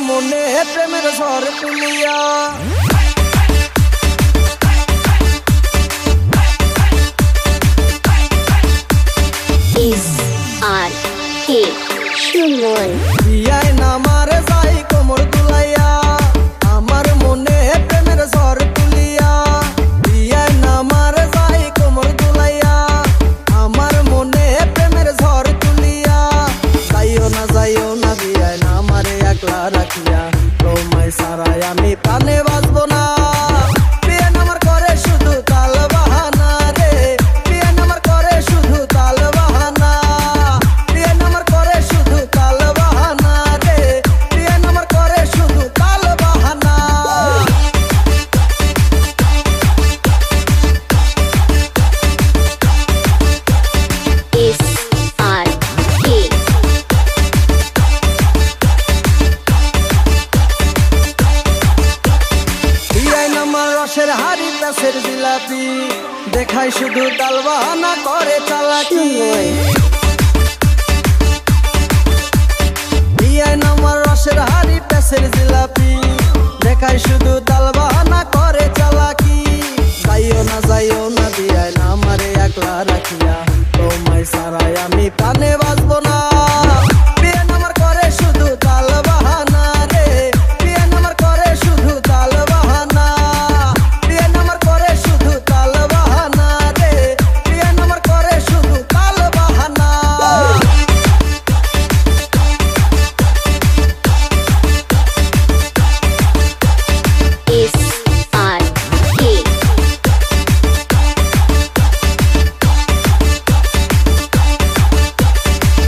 মনে প্রেমের ঝড় তুলিয়া। SRK সুমন বিয়ায় নামার যাই কোমর দুলাইয়া, আমার মনে প্রেমের ঝড় তুলিয়া। বিয়ায় নামার যাই কোমর দুলাইয়া, আমার মনে প্রেমের ঝড় তুলিয়া। যাইও না বিয়ায় নামারে একলা রাখিয়া, তোমায় ছাড়াই আমি প্রাণে বাঁচব না। বিয়ে নামার করে শুধু তাল বাহানা রে, বিয়ে নামার করে শুধু তাল বাহানা। বিয়ে নামার করে শুধু তাল বাহানা রে, বিয়ে নামার করে শুধু তাল বাহানা। SRK বিয়ায় নামার রসের হাড়ি প্যাসের জিলাপি, দেখাই শুধু তাল বাহানা করে চালাকি। বিয়ায় নামার